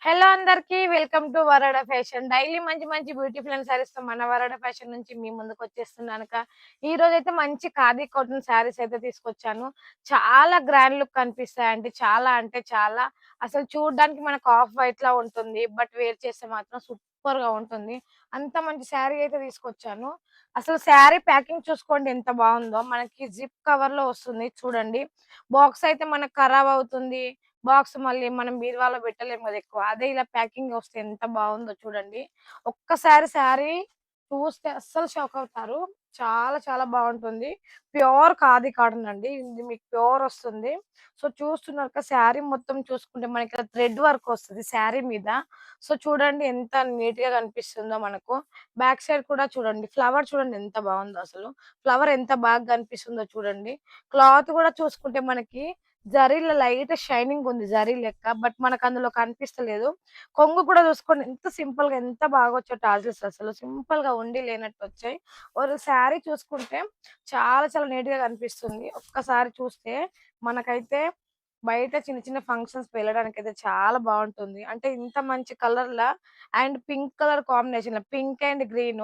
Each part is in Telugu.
హలో అందరికి వెల్కమ్ టు వరాడ ఫ్యాషన్. డైలీ మంచి మంచి బ్యూటిఫుల్ అండ్ సారీస్ తో మన వరాడ ఫ్యాషన్ నుంచి మీ ముందుకు వచ్చేస్తున్నాను. ఈ రోజు అయితే మంచి ఖాదీ కాటన్ సారీస్ అయితే తీసుకొచ్చాను. చాలా గ్రాండ్ లుక్ కనిపిస్తాయండి. చాలా అంటే చాలా అసలు చూడడానికి మనకు ఆఫ్ వైట్ లా ఉంటుంది. బట్ వేర్ చేస్తే మాత్రం సూపర్ గా ఉంటుంది. అంత మంచి శారీ అయితే తీసుకొచ్చాను. అసలు శారీ ప్యాకింగ్ చూసుకోండి ఎంత బాగుందో. మనకి జిప్ కవర్ లో వస్తుంది చూడండి. బాక్స్ అయితే మనకు ఖరాబ్ అవుతుంది. బాక్స్ మళ్ళీ మనం బీరువాలో పెట్టలేము కదా ఎక్కువ. అదే ఇలా ప్యాకింగ్ వస్తే ఎంత బాగుందో చూడండి. ఒక్కసారి శారీ చూస్తే అస్సలు షాక్ అవుతారు. చాలా చాలా బాగుంటుంది. ప్యూర్ ఖాదీ కాటన్ అండి. ఇది మీకు ప్యూర్ వస్తుంది. సో చూస్తున్నారు కదా, శారీ మొత్తం చూసుకుంటే మనకి ఇలా థ్రెడ్ వర్క్ వస్తుంది శారీ మీద. సో చూడండి ఎంత నీట్ గా కనిపిస్తుందో మనకు. బ్యాక్ సైడ్ కూడా చూడండి, ఫ్లవర్ చూడండి ఎంత బాగుందో. అసలు ఫ్లవర్ ఎంత బాగా కనిపిస్తుందో చూడండి. క్లాత్ కూడా చూసుకుంటే మనకి జరీలో లైట్ షైనింగ్ ఉంది జరీ లెక్క. బట్ మనకు అందులో కనిపిస్తలేదు. కొంగు కూడా చూసుకోండి ఎంత సింపుల్ గా ఎంత బాగా వచ్చాయి టాజిల్స్. అసలు సింపుల్ గా ఉండి లేనట్టు వచ్చాయి. ఒక శారీ చూసుకుంటే చాలా చాలా నీట్ గా కనిపిస్తుంది. ఒక్కసారి చూస్తే మనకైతే బయట చిన్న చిన్న ఫంక్షన్స్ వెళ్ళడానికి అయితే చాలా బాగుంటుంది. అంటే ఇంత మంచి colour law and pink colour combination, pink and green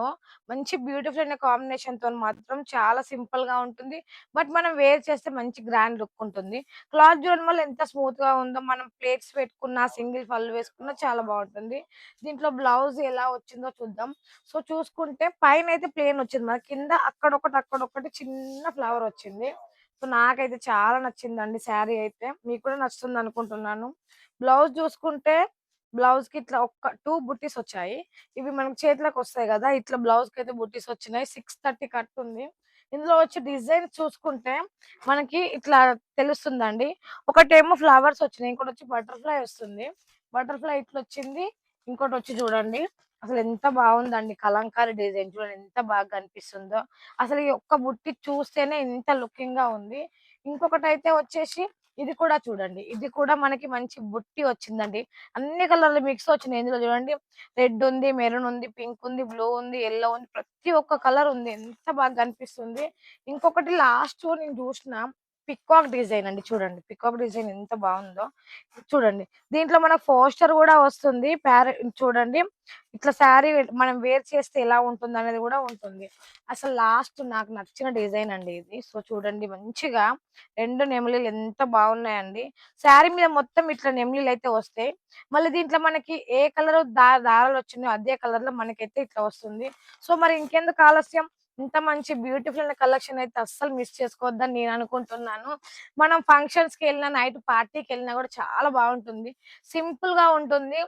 మంచి బ్యూటిఫుల్ అయిన కాంబినేషన్ తో మాత్రం చాలా సింపుల్ గా ఉంటుంది. బట్ మనం వేర్ చేస్తే మంచి గ్రాండ్ లుక్ ఉంటుంది. క్లాత్ చూడడం వల్ల ఎంత స్మూత్ గా ఉందో. మనం ప్లేట్స్ పెట్టుకున్నా సింగిల్ పళ్ళు వేసుకున్నా చాలా బాగుంటుంది. దీంట్లో బ్లౌజ్ ఎలా వచ్చిందో చూద్దాం. సో చూసుకుంటే పైన అయితే ప్లేన్ వచ్చింది, మన కింద అక్కడొకటి అక్కడొకటి చిన్న ఫ్లవర్ వచ్చింది. సో నాకైతే చాలా నచ్చిందండి శారీ అయితే. మీకు కూడా నచ్చుతుంది అనుకుంటున్నాను. బ్లౌజ్ చూసుకుంటే బ్లౌజ్ కి ఇట్లా ఒక్క టూ బుట్టీస్ వచ్చాయి. ఇవి మనకి చేతులకు వస్తాయి కదా, ఇట్లా బ్లౌజ్ కి అయితే బుట్టీస్ వచ్చినాయి. 630 కట్ ఉంది. ఇందులో వచ్చి డిజైన్ చూసుకుంటే మనకి ఇట్లా తెలుస్తుందండి. ఒకటేమో ఫ్లవర్స్ వచ్చినాయి, ఇంకోటి వచ్చి బటర్ఫ్లై వస్తుంది. బటర్ఫ్లై ఇట్లా వచ్చింది. ఇంకోటి వచ్చి చూడండి అసలు ఎంత బాగుందండి. కలంకారీ డిజైన్ చూడండి ఎంత బాగా కనిపిస్తుందో. అసలు ఈ ఒక్క బుట్టి చూస్తేనే ఎంత లుకింగ్ గా ఉంది. ఇంకొకటి అయితే వచ్చేసి ఇది కూడా చూడండి. ఇది కూడా మనకి మంచి బుట్టి వచ్చిందండి. అన్ని కలర్లు మిక్స్ వచ్చినాయి ఇందులో చూడండి. రెడ్ ఉంది, మెరూన్ ఉంది, పింక్ ఉంది, బ్లూ ఉంది, యెల్లో ఉంది, ప్రతి ఒక్క కలర్ ఉంది. ఎంత బాగా కనిపిస్తుంది. ఇంకొకటి లాస్ట్ నేను చూసిన పికాక్ డిజైన్ అండి. చూడండి పికాక్ డిజైన్ ఎంత బాగుందో. చూడండి దీంట్లో మనకు పోస్టర్ కూడా వస్తుంది. చూడండి ఇట్లా శారీ మనం వేర్ చేస్తే ఎలా ఉంటుంది అనేది కూడా ఉంటుంది. అసలు లాస్ట్ నాకు నచ్చిన డిజైన్ అండి ఇది. సో చూడండి మంచిగా రెండు నెమలీలు ఎంత బాగున్నాయండి. శారీ మీద మొత్తం ఇట్లా నెమలీలు అయితే వస్తాయి. మళ్ళీ దీంట్లో మనకి ఏ కలర్ దారాలు వచ్చినాయో అదే కలర్ లో మనకైతే ఇట్లా వస్తుంది. సో మరి ఇంకెందుకు ఆలస్యం, ఇంత మంచి బ్యూటిఫుల్ కలెక్షన్ అయితే అస్సలు మిస్ చేసుకోవద్దని నేను అనుకుంటున్నాను. మనం ఫంక్షన్స్ కి వెళ్ళినా, నైట్ పార్టీకి వెళ్ళినా కూడా చాలా బాగుంటుంది. సింపుల్ గా ఉంటుంది.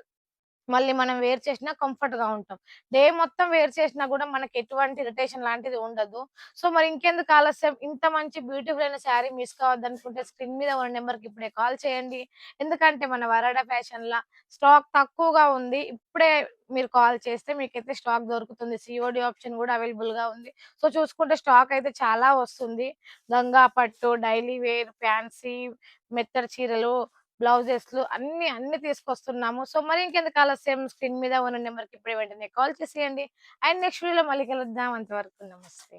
మళ్ళీ మనం వేర్ చేసినా కంఫర్ట్ గా ఉంటాం. డే మొత్తం వేర్ చేసినా కూడా మనకి ఎటువంటి ఇరిటేషన్ లాంటిది ఉండదు. సో మరి ఇంకెందుకు ఆలస్యం, ఇంత మంచి బ్యూటిఫుల్ అయిన శారీ మిస్ కావద్దనుకుంటే స్క్రీన్ మీద ఉన్న నెంబర్ కి ఇప్పుడే కాల్ చేయండి. ఎందుకంటే మన వరాడా ఫ్యాషన్ లా స్టాక్ తక్కువగా ఉంది. ఇప్పుడే మీరు కాల్ చేస్తే మీకైతే స్టాక్ దొరుకుతుంది. సిఓడి ఆప్షన్ కూడా అవైలబుల్ గా ఉంది. సో చూసుకుంటే స్టాక్ అయితే చాలా వస్తుంది. గంగా పట్టు, డైలీ వేర్, ఫ్యాన్సీ, మెత్తడి చీరలు, బ్లౌజెస్‌లు అన్ని తీసుకొస్తున్నాము. సో మరి ఇంకెందుకు ఆలస్యం, స్క్రీన్ మీద ఉన్న నెంబర్‌కి ఇప్పుడే వెంటనే కాల్ చేసేయండి. అండ్ నెక్స్ట్ వీడియోలో మళ్ళీ కలుద్దాం. అంతవరకు నమస్తే.